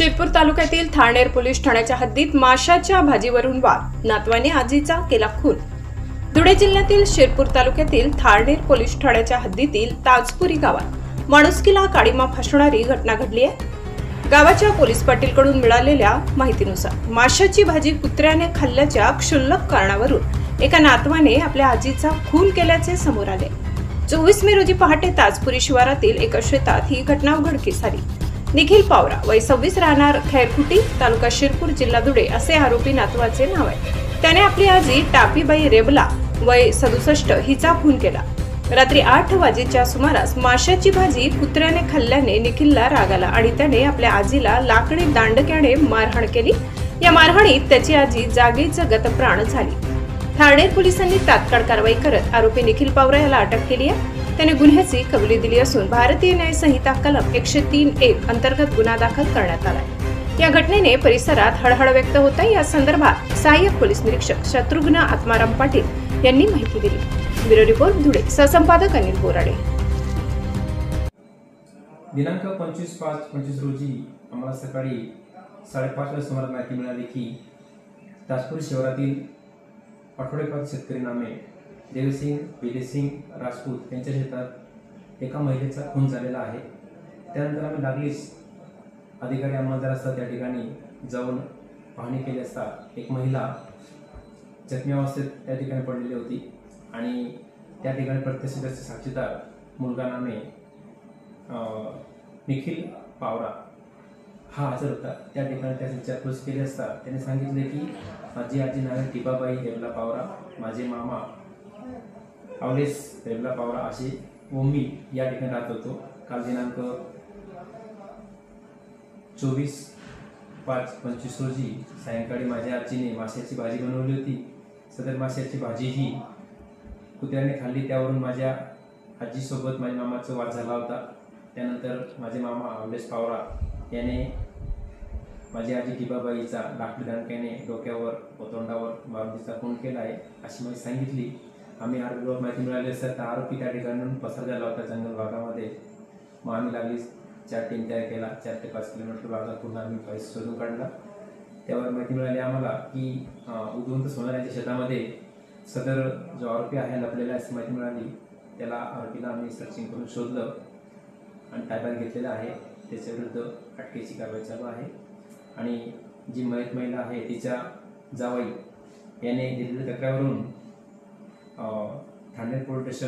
शिरपूर तालुक्यातील थाळनेर पोलीस ठाण्याच्या हद्दीत माशाच्या भाजीवरून वाद, नातवाने आजीचा केला खून। धुळे जिल्ह्यातील शिरपूर तालुक्यातील थाळनेर पोलीस ठाण्याच्या हद्दीतील ताजपुरी गावात माणुसकीला काळीमा फासणारी घटना घडली आहे। गावाच्या पोलीस पाटीलकडून मिळालेल्या माहितीनुसार माशाची भाजी कुत्र्याने खाल्ल्याच्या क्षुल्लक कारणावरून एका नातवाने आपल्या आजीचा खून केल्याचे समोर आले। 24 मे रोजी पहाटे ताजपुरी शिवारातील एका शेतात ही घटना उघडकीस आली। निखिल पावरा वय 26 राहणार खैरकुटी तालुका शिरपूर जिल्हा धुळे असे आरोपी नातवाचे नाव आहे। त्याने आपली आजी टापीबाई रेबला वय 67 हिचा खून केला। रात्री 8 वाजेच्या सुमारास माशाची भाजी कुत्र्याने खाल्ल्याने निखिलला राग आला आणि त्याने आपल्या आजीला लाकडी दांडक्याने मारहाण केली। या मारहाणीत त्याची आजी जागीच गतप्राण झाली। थाळनेर पोलिसांनी तात्काळ कारवाई करत आरोपी निखिल पावरा याला अटक केली आहे। त्याने गुन्ह्याची कबुली दिली असून भारतीय न्याय संहिता कलम 103(1) अंतर्गत गुन्हा दाखल करण्यात आला आहे। या घटनेने परिसरात हळहळ व्यक्त होत आहे। या संदर्भात सहाय्यक पोलीस निरीक्षक शत्रुघ्न आत्माराम पाटील यांनी माहिती दिली। ब्युरो रिपोर्ट धुळे, सहसंपादक अनिल बोराडे। दिनांक 25/5/25 रोजी आम्हाला सकाळी 5:30 वाजता सुमारास माहिती मिळाली की ताजपुरी शिवारातील आठवडेपात शेतकरी नामे देवसिंग विजयसिंग राजपूत यांच्या शेतात एका महिलेचा खून झालेला आहे। त्यानंतर आम्ही लागलीच अधिकारी अंमलदार असतात त्या ठिकाणी जाऊन पाहणी केली असता एक महिला जखमी अवस्थेत त्या ठिकाणी पडलेली होती आणि त्या ठिकाणी प्रत्यक्षदर्शी साक्षीदार मुलगा नामे निखिल पावरा हा हजर होता। त्या ठिकाणी त्याची विचारपूस केली असता त्याने सांगितले की माझी आजी नावे टिपाबाई रेबला पावरा, माझे मामा अवलेस रेबला पावरा असे व मी या ठिकाणी राहत होतो। काल दिनांक 24/5/25 रोजी सायंकाळी माझ्या आजीने माशाची भाजी बनवली होती। सदर माशाची भाजी ही कुत्र्याने खाल्ली, त्यावरून माझ्या आजीसोबत माझ्या मामाचा वाद झाला होता। त्यानंतर माझे मामा अवलेस पावरा याने माझी आजी टिपाबाईचा लाकडी दांडक्याने डोक्यावर व तोंडावर मारून तिचा खून केला आहे अशी माहिती सांगितली। आम्ही आरोपीवर माहिती मिळाली असता आरोपी त्या ठिकाणी पसार झाला होता जंगल भागामध्ये। मग आम्ही लागली 4 टीम तयार केला। 4 ते 5 किलोमीटर भागात पूर्ण आम्ही शोधून काढला। त्यावर माहिती मिळाली आम्हाला की उदवंत सोनार यांच्या शेतामध्ये सदर जो आरोपी आहे लपलेला अशी माहिती मिळाली। त्याला आरोपीला आम्ही सर्चिंग करून शोधलं आणि ताब्यात घेतलेलं आहे। त्याच्या विरुद्ध अटकेची कारवाई चालू आहे आणि जी मयत महिला आहे तिच्या जावई याने दिलेल्या तक्रारीवरून थाळनेर पोलीस स्टेशन